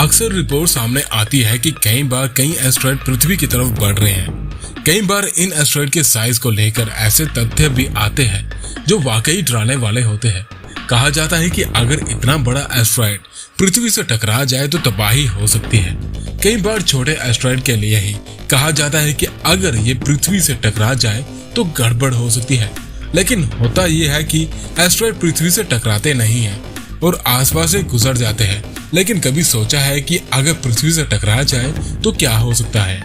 अक्सर रिपोर्ट सामने आती है कि कई बार कई एस्टेरॉयड पृथ्वी की तरफ बढ़ रहे हैं। कई बार इन एस्टेरॉयड के साइज को लेकर ऐसे तथ्य भी आते हैं जो वाकई डराने वाले होते हैं। कहा जाता है कि अगर इतना बड़ा एस्टेरॉयड पृथ्वी से टकरा जाए तो तबाही हो सकती है। कई बार छोटे एस्टेरॉयड के लिए ही कहा जाता है कि अगर ये पृथ्वी से टकरा जाए तो गड़बड़ हो सकती है। लेकिन होता यह है कि एस्टेरॉयड पृथ्वी से टकराते नहीं हैं और आसपास से गुजर जाते हैं। लेकिन कभी सोचा है कि अगर पृथ्वी से टकरा जाए तो क्या हो सकता है?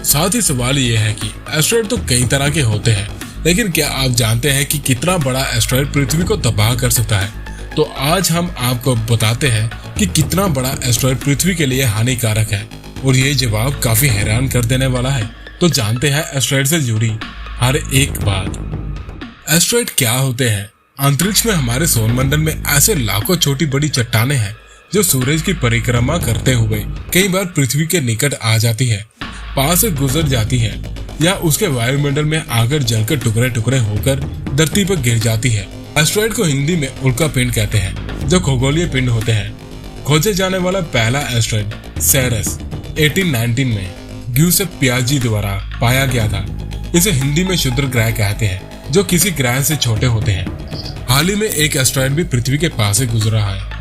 साथ ही सवाल ये है कि एस्टेरॉयड तो कई तरह के होते हैं, लेकिन क्या आप जानते हैं कि कितना बड़ा एस्टेरॉयड पृथ्वी को तबाह कर सकता है? तो आज हम आपको बताते हैं कि कितना बड़ा एस्टेरॉयड पृथ्वी के लिए हानिकारक है, और ये जवाब काफी हैरान कर देने वाला है। तो जानते हैं एस्टेरॉयड से जुड़ी हर एक बात। एस्टेरॉयड क्या होते हैं? अंतरिक्ष में हमारे सौरमंडल में ऐसे लाखों छोटी बड़ी चट्टानें हैं जो सूरज की परिक्रमा करते हुए कई बार पृथ्वी के निकट आ जाती है, पास से गुजर जाती है या उसके वायुमंडल में आकर जलकर टुकड़े टुकड़े होकर धरती पर गिर जाती है। एस्टेरॉयड को हिंदी में उल्का पिंड कहते हैं, जो खगोलीय पिंड होते हैं। खोजे जाने वाला पहला एस्टेरॉयड सेरेस 1819 में ग्यूसेप पियाजी द्वारा पाया गया था। इसे हिंदी में क्षुद्र ग्रह कहते हैं, जो किसी ग्रह से छोटे होते हैं। हाल ही में एक एस्टेरॉयड भी पृथ्वी के पास से गुजर रहा है।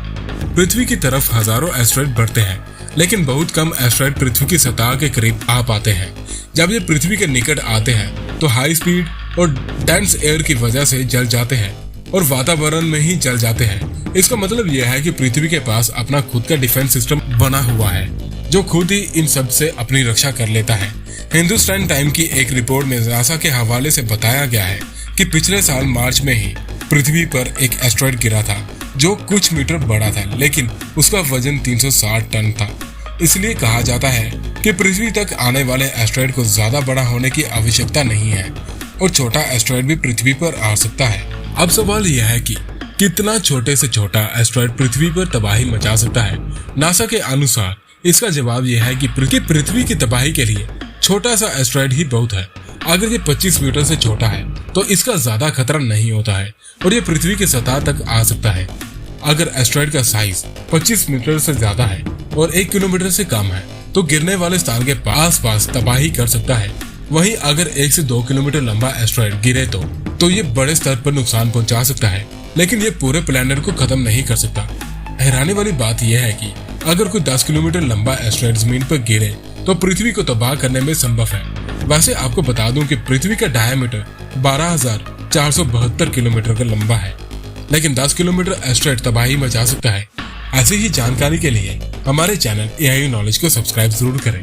पृथ्वी की तरफ हजारों एस्टेरॉयड बढ़ते हैं, लेकिन बहुत कम एस्टेरॉयड पृथ्वी की सतह के करीब आ पाते हैं। जब ये पृथ्वी के निकट आते हैं तो हाई स्पीड और डेंस एयर की वजह से जल जाते हैं और वातावरण में ही जल जाते हैं। इसका मतलब यह है कि पृथ्वी के पास अपना खुद का डिफेंस सिस्टम बना हुआ है, जो खुद ही इन सब से अपनी रक्षा कर लेता है। हिंदुस्तान टाइम की एक रिपोर्ट में नासा के हवाले से बताया गया है कि पिछले साल मार्च में ही पृथ्वी पर एक एस्टेरॉयड गिरा था, जो कुछ मीटर बड़ा था, लेकिन उसका वजन 360 टन था। इसलिए कहा जाता है कि पृथ्वी तक आने वाले एस्टेरॉयड को ज्यादा बड़ा होने की आवश्यकता नहीं है और छोटा एस्टेरॉयड भी पृथ्वी पर आ सकता है। अब सवाल यह है कि कितना छोटे से छोटा एस्टेरॉयड पृथ्वी पर तबाही मचा सकता है? नासा के अनुसार इसका जवाब यह है कि पृथ्वी की तबाही के लिए छोटा सा एस्टेरॉयड ही बहुत है। अगर ये 25 मीटर से छोटा है तो इसका ज्यादा खतरा नहीं होता है और ये पृथ्वी की सतह तक आ सकता है। अगर एस्टेरॉयड का साइज 25 मीटर से ज्यादा है और 1 किलोमीटर से कम है तो गिरने वाले स्थान के पास तबाही कर सकता है। वहीं अगर 1 से 2 किलोमीटर लंबा एस्टेरॉयड गिरे तो ये बड़े स्तर पर नुकसान पहुंचा सकता है, लेकिन ये पूरे प्लेनेट को खत्म नहीं कर सकता। हैरानी वाली बात यह है कि अगर कोई 10 किलोमीटर लंबा एस्टेरॉयड जमीन पर गिरे तो पृथ्वी को तबाह करने में संभव है। वैसे आपको बता दूं कि पृथ्वी का डायमीटर 12,472 किलोमीटर का लंबा है, लेकिन 10 किलोमीटर एस्टेरॉयड तबाही मचा सकता है। ऐसी ही जानकारी के लिए हमारे चैनल एआई नॉलेज को सब्सक्राइब जरूर करें।